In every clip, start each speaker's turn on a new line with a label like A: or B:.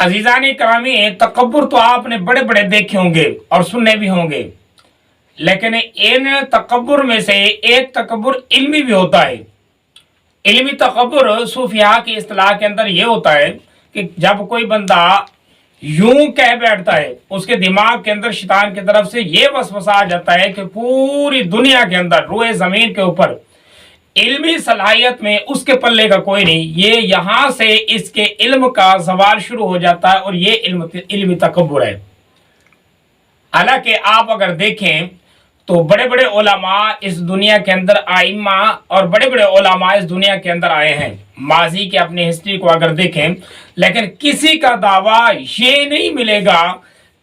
A: अजीजानी करामी, तकब्बुर तो आपने बड़े बड़े देखे होंगे और सुनने भी होंगे, लेकिन इन तकब्बुर में से एक तकब्बुर इल्मी भी होता है। इल्मी तकब्बुर सूफिया की इस्तिलाह के अंदर ये होता है कि जब कोई बंदा यूं कह बैठता है, उसके दिमाग के अंदर शैतान की तरफ से ये वसवसा आ जाता है कि पूरी दुनिया के अंदर, रोए जमीन के ऊपर इल्मी सलाहियत में उसके पल्ले का कोई नहीं, ये यहाँ से इसके इल्म का सवाल शुरू हो जाता है और ये इल्मी तकब्बुर है। हालांकि आप अगर देखें तो बड़े बड़े उलमा इस दुनिया के अंदर, आइम्मा और बड़े बड़े उलमा इस दुनिया के अंदर आए हैं, माजी की अपनी हिस्ट्री को अगर देखें, लेकिन किसी का दावा ये नहीं मिलेगा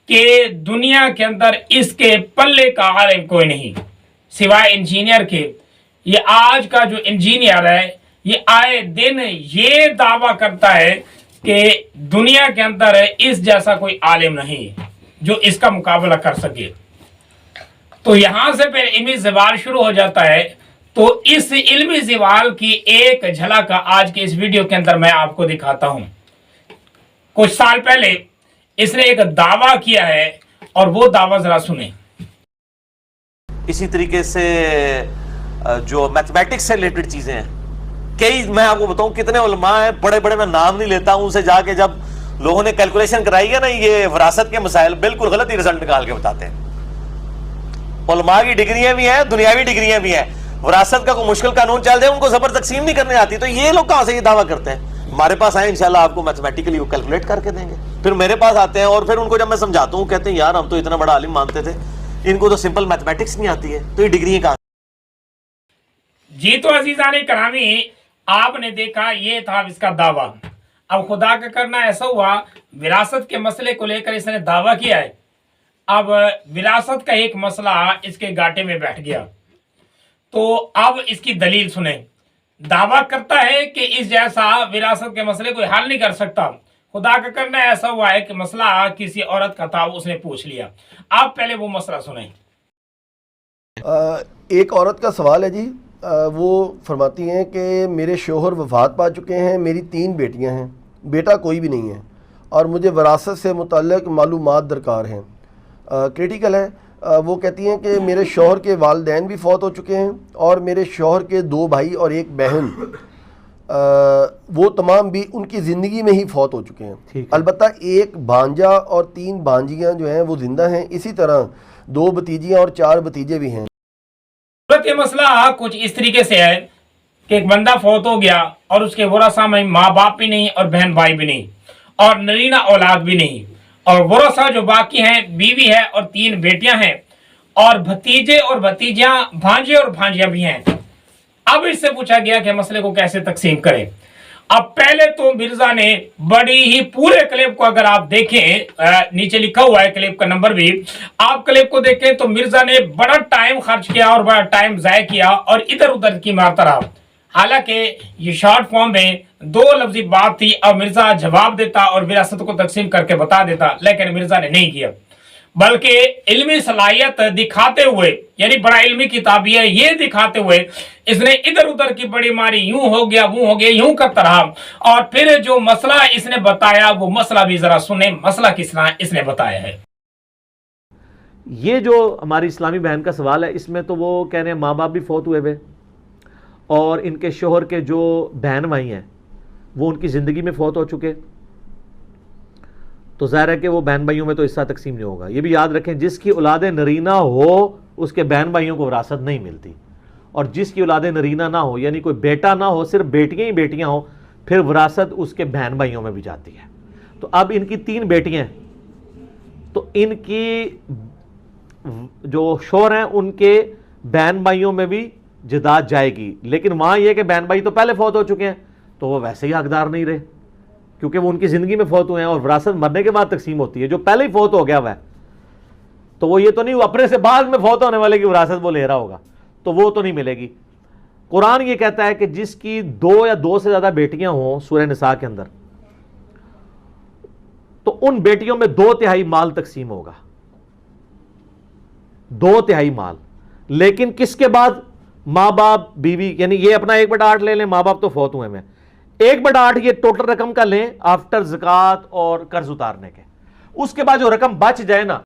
A: कि दुनिया के अंदर इसके पल्ले का आलिम कोई नहीं सिवाय इंजीनियर के। ये आज का जो इंजीनियर है, ये आए दिन ये दावा करता है कि दुनिया के अंदर इस जैसा कोई आलिम नहीं जो इसका मुकाबला कर सके। तो यहां से फिर इल्मी ज़वाल शुरू हो जाता है। तो इस इल्मी ज़वाल की एक झलक आज के इस वीडियो के अंदर मैं आपको दिखाता हूं। कुछ साल पहले इसने एक दावा किया है और वो दावा जरा सुने।
B: इसी तरीके से जो मैथमेटिक्स से रिलेटेड चीजें हैं, कई मैं आपको बताऊं कितने उलमा हैं, बड़े बड़े, मैं नाम नहीं लेता हूं, उनसे जाके जब लोगों ने कैलकुलेशन कराई है ना, ये विरासत के मसाइल बिल्कुल गलत ही रिजल्ट निकाल के बताते हैं। उलमा की डिग्रियां भी हैं, दुनियावी डिग्रियां भी हैं, विरासत का कोई मुश्किल कानून चल जाए उनको जबर तकसीम नहीं करने आती। तो ये लोग कहां से ये दावा करते हैं? हमारे पास आए, इंशाल्लाह आपको मैथमेटिकली वो कैलकुलेट करके देंगे। फिर मेरे पास आते हैं और फिर उनको जब मैं समझाता हूँ, कहते हैं यार हम तो इतना बड़ा आलिम मानते थे, इनको तो सिंपल मैथमेटिक्स नहीं आती है, तो ये डिग्रियां कहां?
A: जी तो अजीजानी करामी, आपने देखा ये था इसका दावा। अब खुदा का करना ऐसा हुआ, विरासत के मसले को लेकर इसने दावा किया है। अब विरासत का एक मसला इसके गाटे में बैठ गया, तो अब इसकी दलील सुने। दावा करता है कि इस जैसा विरासत के मसले कोई हल नहीं कर सकता। खुदा का करना ऐसा हुआ है कि मसला किसी औरत का था, उसने पूछ लिया। आप पहले वो मसला सुने।
C: एक औरत का सवाल है जी। वो फरमाती हैं कि मेरे शोहर वफ़ात पा चुके हैं, मेरी 3 बेटियां हैं, बेटा कोई भी नहीं है और मुझे विरासत से मुतल्लिक़ मालूमात दरकार हैं, क्रिटिकल है। वो कहती हैं कि मेरे शौहर के वालिदैन भी फौत हो चुके हैं और मेरे शौहर के 2 भाई और 1 बहन, वो तमाम भी उनकी ज़िंदगी में ही फौत हो चुके हैं। अलबत्ता 1 भांजा और 3 भांजियाँ जो हैं वो ज़िंदा हैं। इसी तरह 2 भतीजियाँ और 4 भतीजे भी हैं।
A: ये मसला कुछ इस तरीके से है कि एक बंदा फौत हो गया और उसके वरसा में माँ बाप भी नहीं और बहन भाई भी नहीं और नरीना औलाद भी नहीं, और वरसा जो बाकी हैं, बीवी है और 3 बेटियां हैं और भतीजे और भतीजियां, भांजे और भांजियां भी हैं। अब इससे पूछा गया कि मसले को कैसे तकसीम करें। अब पहले तो मिर्जा ने बड़ी ही पूरे क्लिप को अगर आप देखें, नीचे लिखा हुआ है क्लिप का नंबर भी, आप क्लिप को देखें तो मिर्जा ने बड़ा टाइम खर्च किया और बड़ा टाइम ज़ाय किया और इधर उधर की मारता रहा। हालांकि ये शॉर्ट फॉर्म में 2 लफ्जी बात थी। अब मिर्जा जवाब देता और विरासत को तकसीम करके बता देता, लेकिन मिर्जा ने नहीं किया, बल्कि इल्मी सलाहियत दिखाते हुए, यानी बड़ा इल्मी किताबी है ये दिखाते हुए, इसने इधर उधर की बड़ी मारी, यूं हो गया वो हो गया, यूं करता रहा। और फिर जो मसला इसने बताया वो मसला भी जरा सुने, मसला किस तरह इसने बताया है।
B: ये जो हमारी इस्लामी बहन का सवाल है, इसमें तो वो कह रहे हैं माँ बाप भी फौत हुए हुए और इनके शोहर के जो बहन भाई हैं वो उनकी ज़िंदगी में फौत हो चुके, तो ज़ाहिर है कि वो बहन भाइयों में तो हिस्सा तकसीम नहीं होगा। ये भी याद रखें, जिसकी औलाद नरीना हो उसके बहन भाइयों को विरासत नहीं मिलती, और जिसकी औलाद नरीना ना हो, यानी कोई बेटा ना हो, सिर्फ बेटियां ही बेटियां हो, फिर विरासत उसके बहन भाइयों में भी जाती है। तो अब इनकी 3 बेटियां, तो इनकी जो शोहर हैं उनके बहन भाइयों में भी जदाद जाएगी, लेकिन वहाँ ये कि बहन भाई तो पहले फौत हो चुके हैं, तो वो वैसे ही हकदार नहीं रहे क्योंकि वो उनकी ज़िंदगी में फौत हुए हैं, और विरासत मरने के बाद तकसीम होती है। जो पहले ही फौत हो गया वह, तो वो ये तो नहीं अपने से बाद में फौत होने वाले की विरासत वो ले रहा होगा, तो वो तो नहीं मिलेगी। कुरान ये कहता है कि जिसकी 2 या 2 से ज़्यादा बेटियां हों, सूरह निसा के अंदर, तो उन बेटियों में 2/3 माल तकसीम होगा, 2/3 माल। लेकिन किसके बाद? माँ बाप, बीवी, यानी ये अपना 1/8 ले लें, माँ बाप तो फौत हुए में, 1/8 یہ ٹوٹل رقم کا لیں آفٹر زکات اور قرض اتارنے کے. اس کے بعد جو رقم بچ جائے نا,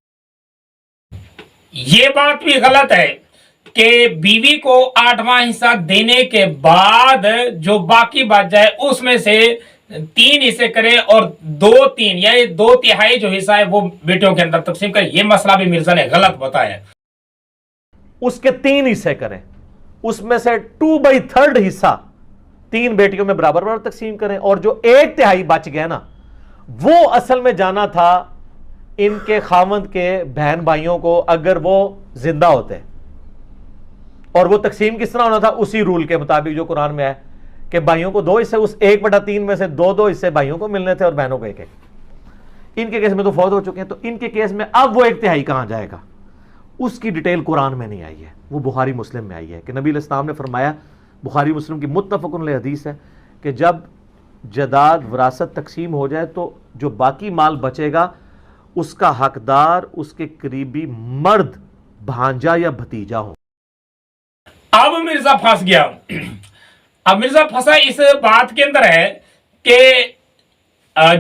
A: یہ بات بھی غلط ہے کہ بیوی کو 8واں حصہ دینے کے بعد جو باقی بچ جائے اس میں سے 3 حصے کرے اور 2/3 یا 2/3 جو حصہ ہے وہ بیٹیوں کے اندر تقسیم کرے. یہ مسئلہ بھی مرزا نے غلط بتایا.
B: اس کے 3 حصے کریں, اس میں سے 2/3 حصہ 3 بیٹیوں میں برابر برابر تقسیم کریں, اور جو 1/3 بچ گیا نا وہ اصل میں جانا تھا ان کے خاوند کے بہن بھائیوں کو اگر وہ زندہ ہوتے, اور وہ تقسیم کس طرح ہونا تھا اسی رول کے مطابق جو قرآن میں ہے کہ بھائیوں کو 2 حصے, اس 1/3 میں سے 2 حصے بھائیوں کو ملنے تھے اور بہنوں کو 1. ان کے کیس میں تو فوت ہو چکے ہیں, تو ان کے کیس میں اب وہ 1/3 کہاں جائے گا, اس کی ڈیٹیل قرآن میں نہیں آئی ہے, وہ بخاری مسلم میں آئی ہے کہ نبی علیہ السلام نے فرمایا, بخاری مسلم کی متفق علیہ حدیث ہے کہ جب جائیداد وراثت تقسیم ہو جائے تو جو باقی مال بچے گا اس کا حقدار اس کے قریبی مرد بھانجا یا بھتیجا ہو.
A: اب مرزا پھنس گیا. اب مرزا پھنسا اس بات کے اندر ہے کہ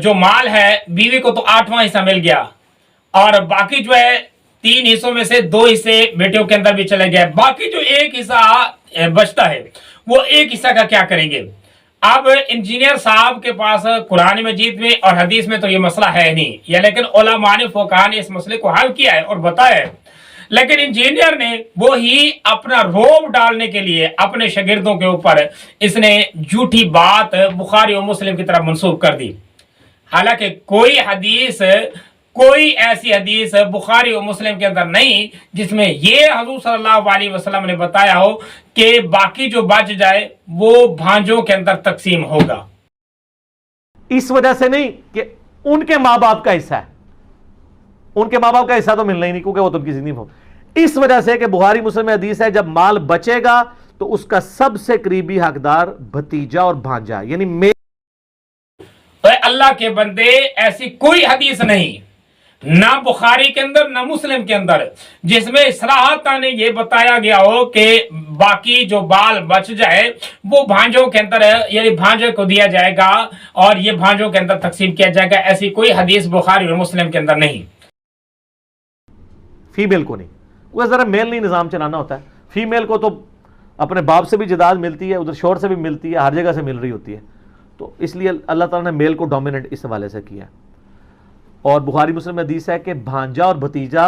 A: جو مال ہے بیوی کو تو 8واں حصہ مل گیا, اور باقی جو ہے 3 حصوں میں سے 2 حصے بیٹیوں کے اندر بھی چلے گئے, باقی جو 1 حصہ بچتا ہے وہ 1 حصہ کا کیا کریں گے. اب انجینئر صاحب کے پاس قرآن مجید میں اور حدیث میں تو یہ مسئلہ ہے نہیں, یا لیکن علماء نے فقہاء نے اس مسئلے کو حل کیا ہے اور بتایا ہے, لیکن انجینئر نے وہی اپنا روب ڈالنے کے لیے اپنے شاگردوں کے اوپر اس نے جھوٹی بات بخاری و مسلم کی طرف منسوب کر دی. حالانکہ کوئی ایسی حدیث بخاری و مسلم کے اندر نہیں جس میں یہ حضور صلی اللہ علیہ وسلم نے بتایا ہو کہ باقی جو بچ جائے وہ بھانجوں کے اندر تقسیم ہوگا.
B: اس وجہ سے نہیں کہ ان کے ماں باپ کا حصہ ہے, ان کے ماں باپ کا حصہ تو ملنا ہی نہیں کیونکہ وہ تو ان کی زندگی میں ہو. اس وجہ سے کہ بخاری مسلم میں حدیث ہے جب مال بچے گا تو اس کا سب سے قریبی حقدار بھتیجا اور بھانجا, یعنی
A: اللہ کے بندے ایسی کوئی حدیث نہیں, نہ بخاری کے اندر نہ مسلم کے اندر, جس میں صراحتاً یہ بتایا گیا ہو کہ باقی جو بال بچ جائے وہ بھانجوں کے اندر یعنی بھانجے کو دیا جائے گا اور یہ بھانجوں کے اندر تقسیم کیا جائے گا. ایسی کوئی حدیث بخاری اور مسلم کے اندر نہیں.
B: فیمیل کو نہیں, وہ ذرا میل نہیں نظام چلانا ہوتا ہے. فیمیل کو تو اپنے باپ سے بھی جائیداد ملتی ہے, ادھر شوہر سے بھی ملتی ہے, ہر جگہ سے مل رہی ہوتی ہے, تو اس لیے اللہ تعالیٰ نے میل کو ڈومیننٹ اس حوالے سے کیا ہے. اور بخاری مسلم میں حدیث ہے کہ بھانجا اور بھتیجا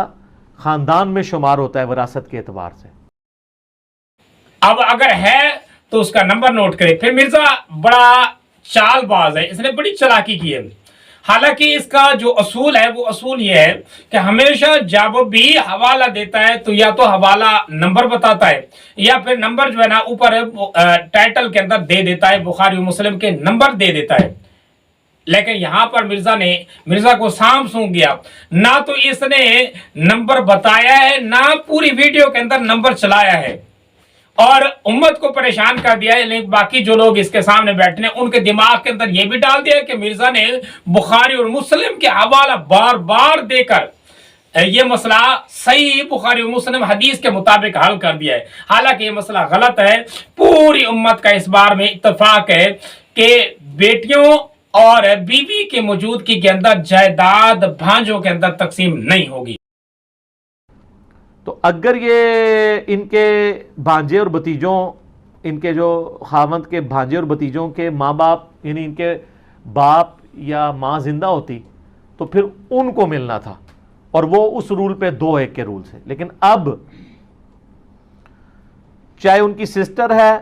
B: خاندان میں شمار ہوتا ہے وراثت کے اعتبار سے.
A: اب اگر ہے تو اس کا نمبر نوٹ کرے. پھر مرزا بڑا چال باز ہے, اس نے بڑی چالاکی کی ہے. حالانکہ اس کا جو اصول ہے وہ اصول یہ ہے کہ ہمیشہ جب بھی حوالہ دیتا ہے تو یا تو حوالہ نمبر بتاتا ہے یا پھر نمبر جو ہے نا اوپر ٹائٹل کے اندر دے دیتا ہے, بخاری و مسلم کے نمبر دے دیتا ہے. لیکن یہاں پر مرزا کو سام سونگ گیا, نہ تو اس نے نمبر بتایا ہے نہ پوری ویڈیو کے اندر نمبر چلایا ہے, اور امت کو پریشان کر دیا ہے. لیکن باقی جو لوگ اس کے سامنے بیٹھے ہیں ان کے دماغ کے اندر یہ بھی ڈال دیا کہ مرزا نے بخاری اور مسلم کے حوالہ بار بار دے کر یہ مسئلہ صحیح بخاری و مسلم حدیث کے مطابق حل کر دیا ہے. حالانکہ یہ مسئلہ غلط ہے. پوری امت کا اس بار میں اتفاق ہے کہ بیٹیوں اور بیوی کی موجودگی کے اندر جائیداد بھانجوں کے اندر تقسیم نہیں ہوگی.
B: تو اگر یہ ان کے بھانجے اور بھتیجوں, ان کے جو خاوند کے بھانجے اور بھتیجوں کے ماں باپ یعنی ان کے باپ یا ماں زندہ ہوتی تو پھر ان کو ملنا تھا, اور وہ اس رول پہ 2-1 کے رول سے. لیکن اب چاہے ان کی سسٹر ہے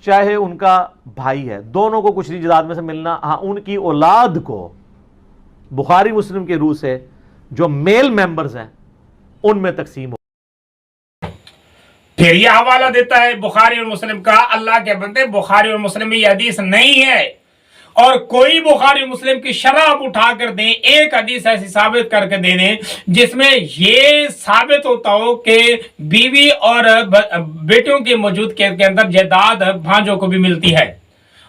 B: چاہے ان کا بھائی ہے, دونوں کو کچھ جائیداد میں سے ملنا. ہاں, ان کی اولاد کو بخاری مسلم کے رول سے جو میل ممبرز ہیں ان میں تقسیم ہو.
A: پھر یہ حوالہ دیتا ہے بخاری اور مسلم کا. اللہ کے بندے بخاری اور مسلم میں یہ حدیث نہیں ہے, اور کوئی بخاری اور مسلم کی شرح اٹھا کر دیں, ایک حدیث ایسی ثابت کر کے دے دیں جس میں یہ ثابت ہوتا ہو کہ بیوی اور بیٹوں کی موجودگی کے اندر جائیداد بھانجوں کو بھی ملتی ہے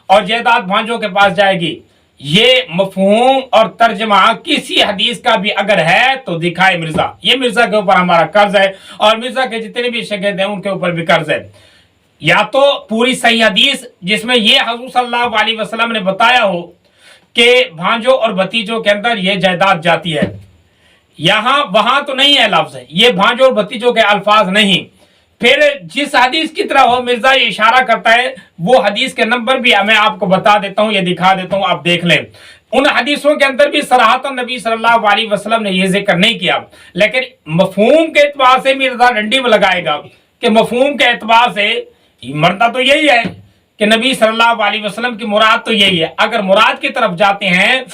A: اور جائیداد بھانجوں کے پاس جائے گی. یہ مفہوم اور ترجمہ کسی حدیث کا بھی اگر ہے تو دکھائے مرزا. یہ مرزا کے اوپر ہمارا قرض ہے اور مرزا کے جتنے بھی شاگرد ہیں ان کے اوپر بھی قرض ہے. या तो पूरी सही हदीस जिसमें ये हजूर सल्लल्लाहु अलैहि वसल्लम ने बताया हो कि भांजों और भतीजों के अंदर ये जायदाद जाती है, यहां वहां तो नहीं है लफ्ज, ये भांजों और भतीजों के अल्फाज नहीं। फिर जिस हदीस की तरह हो मिर्जा ये इशारा करता है, वो हदीस के नंबर भी मैं आपको बता देता हूं, ये दिखा देता हूं, आप देख लें। उन हदीसों के अंदर भी सराहतन नबी सल्लल्लाहु अलैहि वसल्लम ने ये जिक्र नहीं किया, लेकिन मफहूम के एतबार से मिर्जा डंडी में लगाएगा कि मफहूम के एतबार से मरता तो यही है कि नबी सल्लल्लाहु अलैहि वसल्लम की मुराद तो यही है। अगर मुराद की तरफ जाते हैं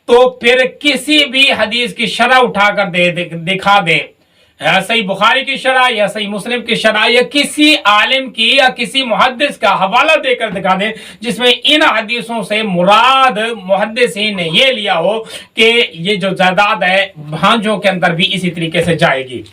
A: तो फिर किसी भी हदीस की शरह उठाकर दिखा दे, सही बुखारी की शरह या सही मुस्लिम की शरह या किसी आलिम की या किसी मुहद्दिस का हवाला देकर दिखा दे जिसमें इन हदीसों से मुराद मुहद्दिसीन ने ये लिया हो कि ये जो जायदाद है भांजों के अंदर भी इसी तरीके से जाएगी।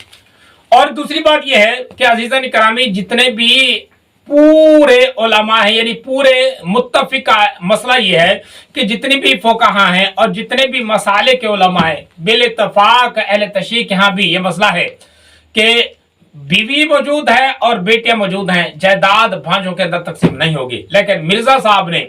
A: और दूसरी बात यह है कि अजीज़ान इकरामी, जितने भी पूरे उलमा हैं, यानी पूरे मुत्तफिका मसला ये है कि जितने भी फुक़हा हैं और जितने भी मसाले के उलमा हैं, बिल इत्तफाक अहले तशरीह के यहाँ भी ये मसला है कि बीवी मौजूद है और बेटियां मौजूद हैं, जायदाद भांजों के अंदर तकसीम नहीं होगी। लेकिन मिर्जा साहब ने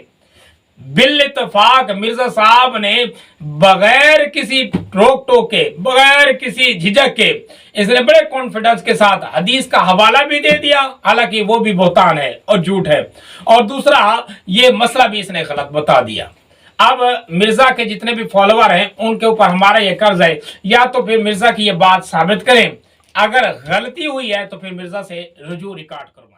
A: बिल इत्तफाक, मिर्जा साहब ने बगैर किसी रोक टोक के, बगैर किसी झिझक के, इसने बड़े कॉन्फिडेंस के साथ हदीस का हवाला भी दे दिया, हालांकि वो भी बोतान है और झूठ है, और दूसरा ये मसला भी इसने गलत बता दिया। अब मिर्जा के जितने भी फॉलोअर हैं उनके ऊपर हमारा ये कर्ज है, या तो फिर मिर्जा की ये बात साबित करें, अगर गलती हुई है तो फिर मिर्जा से रुजू रिकॉर्ड करो।